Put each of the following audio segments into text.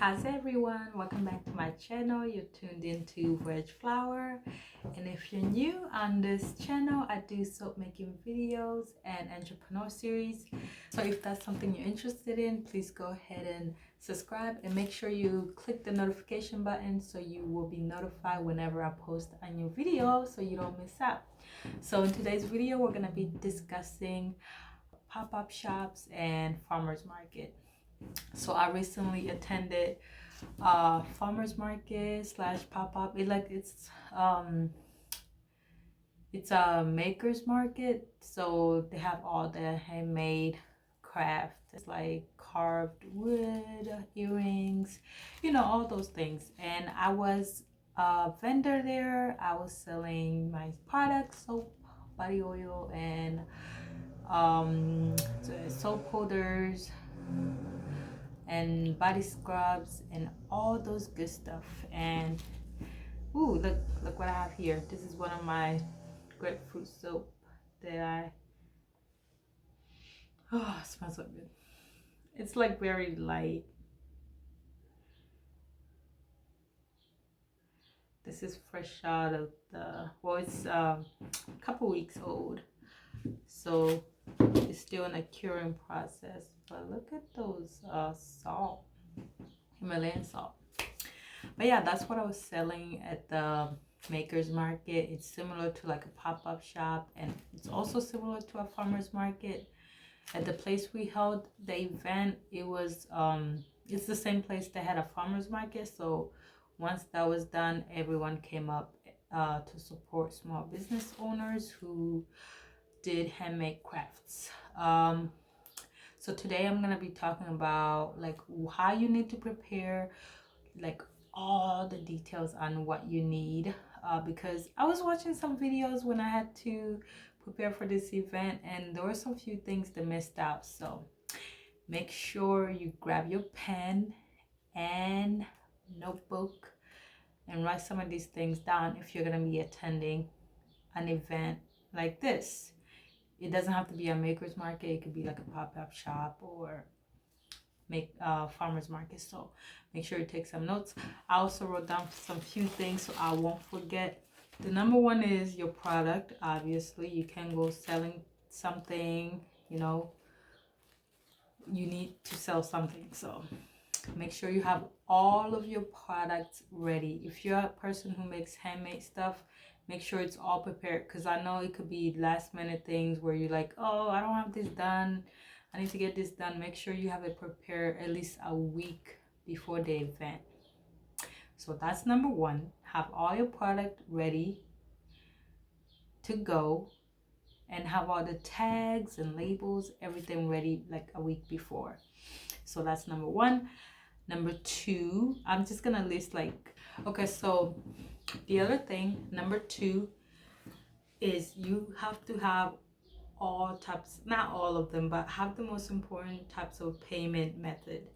How's everyone? Welcome back to my channel. You're tuned into Veg Flower, and if you're new on this channel, I do soap making videos and entrepreneur series. So if that's something you're interested in, please go ahead and subscribe and make sure you click the notification button so you will be notified whenever I post a new video so you don't miss out. So in today's video, we're going to be discussing pop-up shops and farmers market. So I recently attended farmers market slash pop-up. It's a makers market, so they have all the handmade craft. It's like carved wood, earrings, all those things. And I was a vendor there. I was selling my products, soap, body oil, and soap holders and body scrubs and all those good stuff. And ooh, look what I have here. This is one of my grapefruit soap that it smells so good. It's like very light. This is fresh out of it's a couple weeks old, so it's still in a curing process. But look at those salt, Himalayan salt. But yeah, that's what I was selling at the makers market. It's similar to like a pop-up shop, and it's also similar to a farmers market. At the place we held the event, it was it's the same place that had a farmers market. So once that was done, everyone came up to support small business owners who did handmade crafts. So today I'm gonna be talking about like how you need to prepare, like all the details on what you need, because I was watching some videos when I had to prepare for this event, and there were some few things that missed out. So make sure you grab your pen and notebook and write some of these things down if you're going to be attending an event like this. It doesn't have to be a maker's market. It could be like a pop-up shop or farmers market. So make sure you take some notes. I also wrote down some few things so I won't forget. The number one is your product. Obviously, you can go selling something, you need to sell something. So make sure you have all of your products ready. If you're a person who makes handmade stuff, make sure it's all prepared, because I know it could be last minute things where you're like, oh, I don't have this done, I need to get this done. Make sure you have it prepared at least a week before the event. So that's number one. Have all your product ready to go, and have all the tags and labels, everything ready like a week before. So that's number one. Number two, I'm just gonna list okay, so the other thing, number two, is you have to have all types, not all of them, but have the most important types of payment method.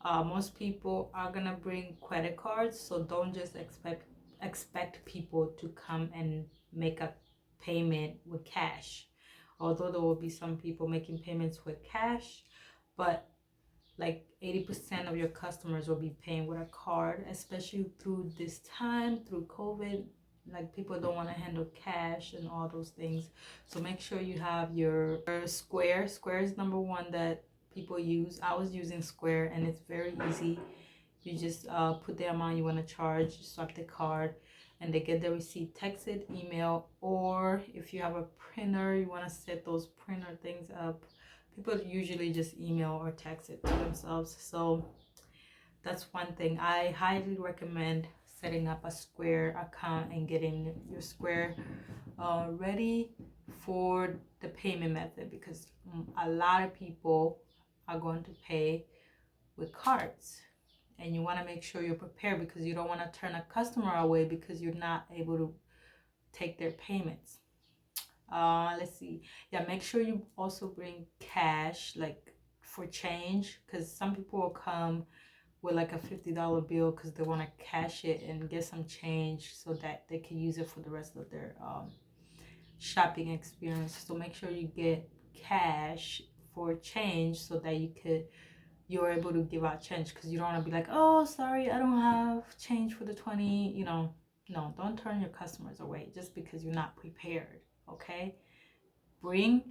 Most people are gonna bring credit cards, so don't just expect people to come and make a payment with cash. Although there will be some people making payments with cash, but like 80% of your customers will be paying with a card, especially through this time, through COVID. Like, people don't want to handle cash and all those things. So make sure you have your Square. Square is number one that people use. I was using Square, and it's very easy. You just put the amount you want to charge, swipe the card, and they get the receipt texted, email, or if you have a printer, you want to set those printer things up. People usually just email or text it to themselves. So that's one thing. I highly recommend setting up a Square account and getting your Square ready for the payment method, because a lot of people are going to pay with cards, and you want to make sure you're prepared, because you don't want to turn a customer away because you're not able to take their payments. Let's see. Yeah, make sure you also bring cash, like for change, because some people will come with like a $50 bill because they want to cash it and get some change so that they can use it for the rest of their shopping experience. So make sure you get cash for change so that you could you're able to give out change, because you don't want to be like, oh, sorry, I don't have change for the 20, you know. No, don't turn your customers away just because you're not prepared, okay? Bring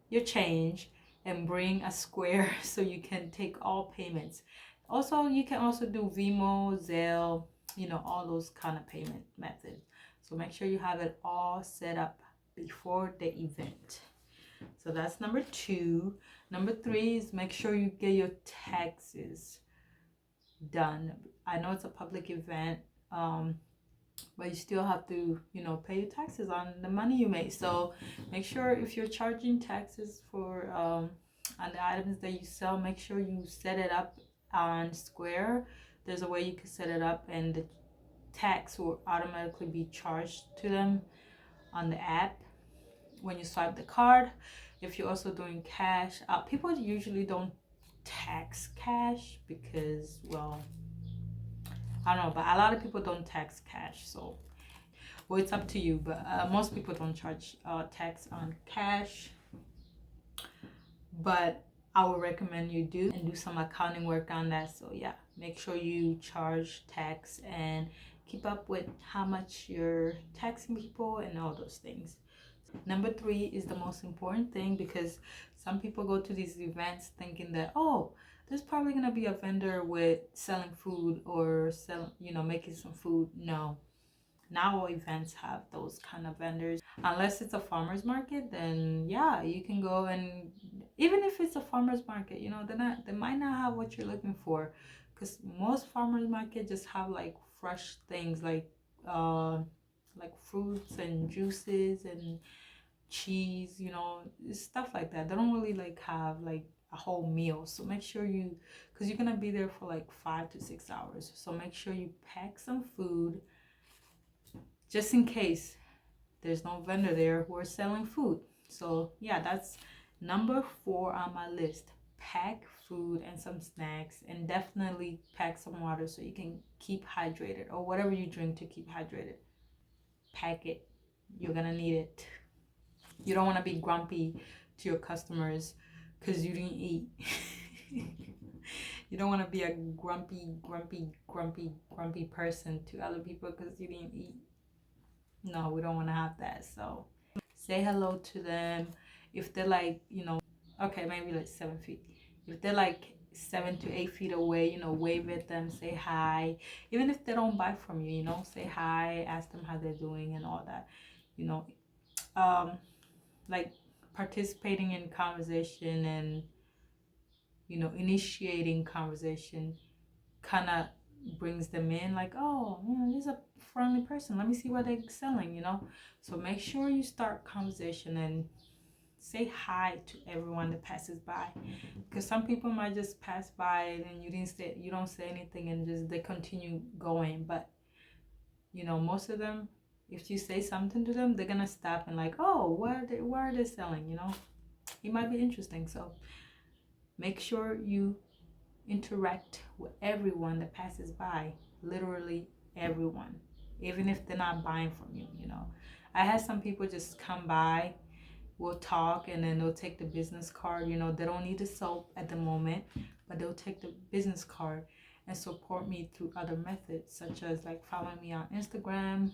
your change and bring a square so you can take all payments. Also, you can also do Venmo, Zelle, you know, all those kind of payment methods. So make sure you have it all set up before the event. So that's number 2. Number 3 is make sure you get your taxes done. I know it's a public event, but you still have to, you know, pay your taxes on the money you make. So make sure if you're charging taxes for on the items that you sell, make sure you set it up on Square. There's a way you can set it up, and the tax will automatically be charged to them on the app when you swipe the card. If you're also doing cash, people usually don't tax cash because, well, I don't know, but a lot of people don't tax cash. So, well, it's up to you, but most people don't charge tax on cash. But I would recommend you do, and do some accounting work on that. So yeah, make sure you charge tax and keep up with how much you're taxing people and all those things. Number 3 is the most important thing, because some people go to these events thinking that, oh, there's probably gonna be a vendor with selling food or selling, you know, making some food. No, not all events have those kind of vendors. Unless it's a farmer's market, then yeah, you can go. And even if it's a farmer's market, you know, they might not have what you're looking for, because most farmer's market just have like fresh things, like fruits and juices and cheese, you know, stuff like that. They don't really like have like a whole meal. So make sure you, because you're gonna be there for like 5 to 6 hours, so make sure you pack some food just in case there's no vendor there who are selling food. So yeah, that's number 4 on my list. Pack food and some snacks, and definitely pack some water so you can keep hydrated, or whatever you drink to keep hydrated. Pack it. You're gonna need it. You don't want to be grumpy to your customers because you didn't eat. You don't want to be a grumpy person to other people because you didn't eat. No, we don't want to have that. So say hello to them. If they're like, you know, okay, maybe like 7 feet. If they're like 7 to 8 feet away, you know, wave at them, say hi. Even if they don't buy from you, you know, say hi, ask them how they're doing and all that. You know, like participating in conversation and, you know, initiating conversation kind of brings them in, like, oh, you know, this is a friendly person, let me see what they're selling, you know. So make sure you start conversation and say hi to everyone that passes by, because some people might just pass by and you don't say anything, and just they continue going. But you know, most of them, if you say something to them, they're gonna stop and like, oh, why are they selling, you know. It might be interesting. So make sure you interact with everyone that passes by, literally everyone, even if they're not buying from you, you know. I had some people just come by, we'll talk, and then they'll take the business card, you know. They don't need the soap at the moment, but they'll take the business card and support me through other methods, such as like following me on Instagram,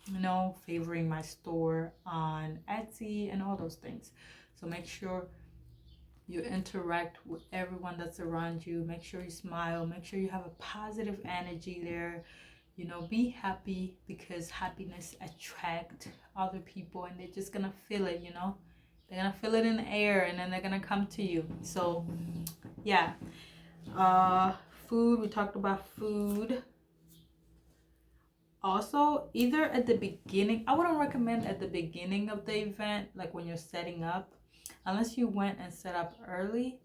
you know, favoring my store on Etsy and all those things. So make sure you interact with everyone that's around you. Make sure you smile, make sure you have a positive energy there, you know. Be happy, because happiness attract other people, and they're just gonna feel it, you know. They're gonna feel it in the air, and then they're gonna come to you. So yeah, food, we talked about food. Also, either at the beginning, I wouldn't recommend at the beginning of the event, like when you're setting up, unless you went and set up early.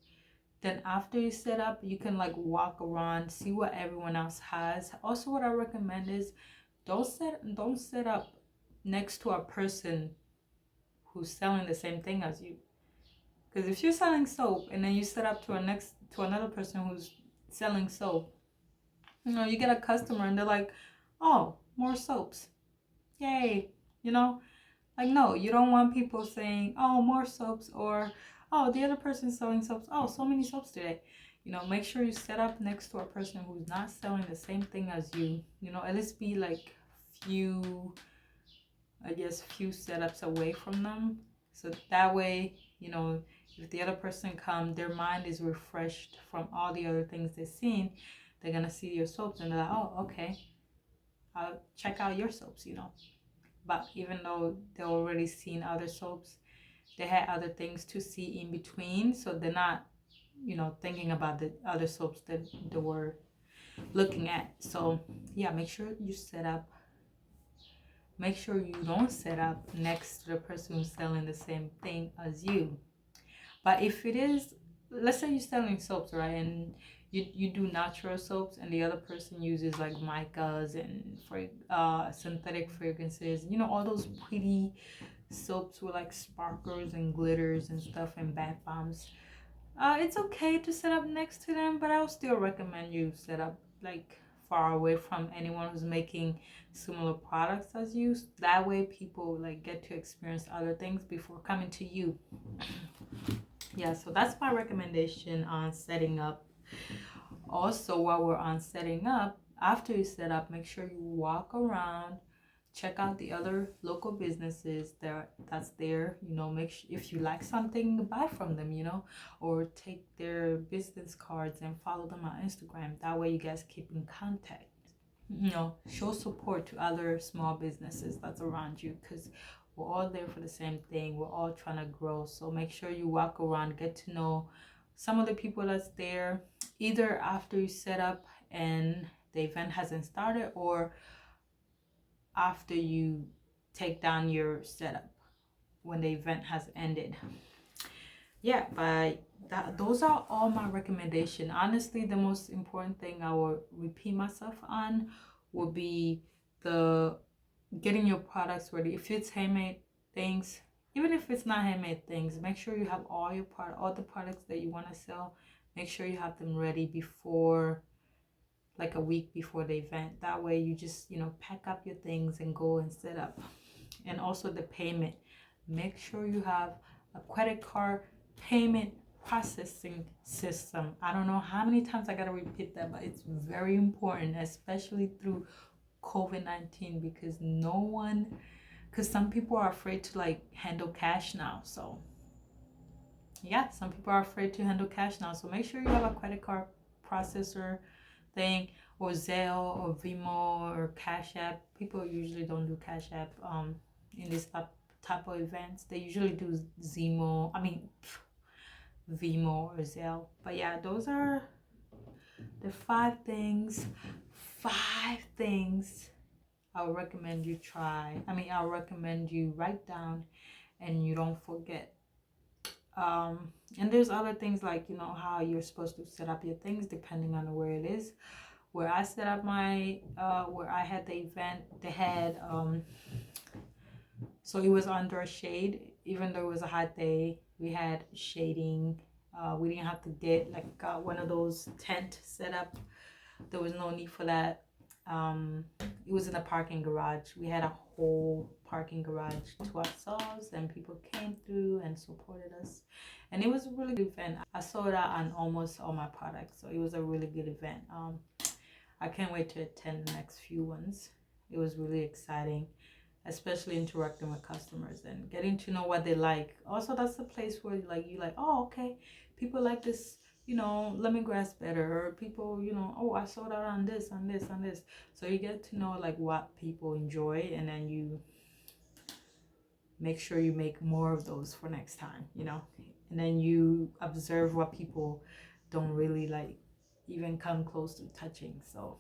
Then after you set up, you can like walk around, see what everyone else has. Also, what I recommend is don't set up next to a person who's selling the same thing as you. Because if you're selling soap and then you set up to another person who's selling soap, you know, you get a customer and they're like, oh, more soaps, yay, you know. Like, no, you don't want people saying, oh, more soaps, or oh, the other person's selling soaps, oh, so many soaps today. You know, make sure you set up next to a person who's not selling the same thing as you. You know, at least be like few, I guess, few setups away from them. So that way, you know, if the other person come, their mind is refreshed from all the other things they've seen. They're gonna see your soaps and they're like, oh, okay, I'll check out your soaps, you know. But even though they've already seen other soaps, they had other things to see in between, so they're not, you know, thinking about the other soaps that they were looking at. So yeah, make sure you set up, make sure you don't set up next to the person who's selling the same thing as you. But if it is, let's say you're selling soaps, right, and you do natural soaps and the other person uses like micas and for synthetic fragrances, you know, all those pretty soaps with like sparkles and glitters and stuff and bath bombs, it's okay to set up next to them, but I would still recommend you set up like far away from anyone who's making similar products as you. That way people like get to experience other things before coming to you. Yeah, so that's my recommendation on setting up. Also, while we're on setting up, after you set up, make sure you walk around, check out the other local businesses that's there. You know, make sure if you like something, buy from them, you know, or take their business cards and follow them on Instagram. That way you guys keep in contact. You know, show support to other small businesses that's around you, because we're all there for the same thing. We're all trying to grow. So make sure you walk around, get to know some of the people that's there, either after you set up and the event hasn't started, or after you take down your setup when the event has ended. Yeah, but those are all my recommendation. Honestly, the most important thing I will repeat myself on will be the getting your products ready. If it's handmade things, even if it's not handmade things, make sure you have all the products that you want to sell. Make sure you have them ready before, like a week before the event. That way you just, you know, pack up your things and go and set up. And also the payment, make sure you have a credit card payment processing system. I don't know how many times I gotta repeat that, but it's very important, especially through COVID-19, because some people are afraid to like handle cash now. So yeah, some people are afraid to handle cash now. So make sure you have a credit card processor thing, or Zelle or Vimo or Cash App. People usually don't do Cash App in this type of events. They usually do Vimo or Zelle. But yeah, those are the five things I would recommend you try. I'll recommend you write down and you don't forget. And there's other things like, you know, how you're supposed to set up your things depending on where it is. Where I set up my where I had the event, they had so it was under a shade. Even though it was a hot day, we had shading. We didn't have to get like one of those tent set up. There was no need for that. It was in a parking garage. We had a whole parking garage to ourselves, and people came through and supported us, and it was a really good event. I sold out on almost all my products, so it was a really good event. I can't wait to attend the next few ones. It was really exciting, especially interacting with customers and getting to know what they like. Also, that's the place where you like, oh, okay, people like this, you know, lemongrass better, or people, you know, oh, I sold out on this, on this, on this. So you get to know like what people enjoy, and then you make sure you make more of those for next time, you know. And then you observe what people don't really like even come close to touching. So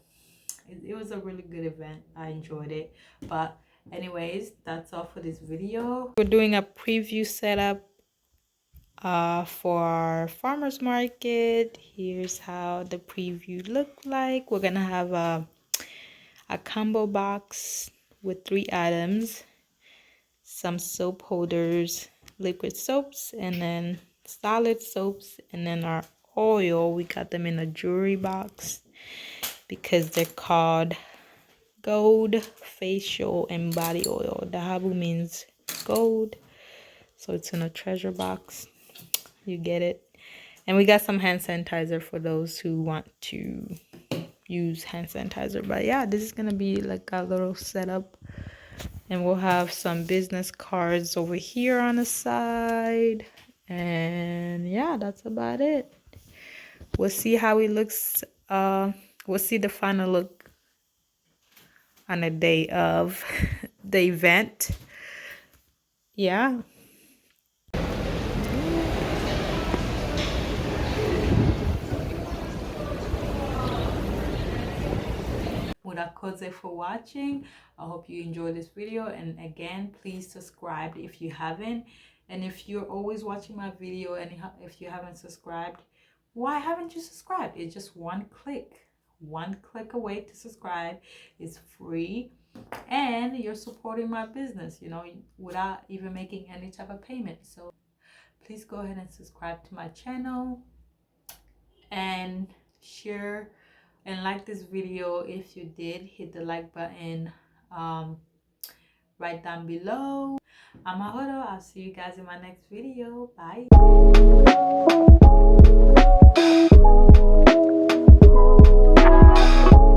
it was a really good event. I enjoyed it. But anyways, that's all for this video. We're doing a preview setup for our farmers market. Here's how the preview looked like. We're gonna have a combo box with 3 items, some soap holders, liquid soaps, and then solid soaps, and then our oil. We got them in a jewelry box because they're called gold facial and body oil. Dahabu means gold, so it's in a treasure box. You get it. And we got some hand sanitizer for those who want to use hand sanitizer. But yeah, this is gonna be like a little setup, and we'll have some business cards over here on the side. And yeah, that's about it. We'll see how it looks. We'll see the final look on the day of the event. Yeah. Murakoze for watching. I hope you enjoyed this video, and again, please subscribe if you haven't. And if you're always watching my video and if you haven't subscribed, why haven't you subscribed? It's just one click away to subscribe. It's free, and you're supporting my business, you know, without even making any type of payment. So please go ahead and subscribe to my channel and share and like this video. If you did, hit the like button right down below. I'm Mahoro. I'll see you guys in my next video. Bye.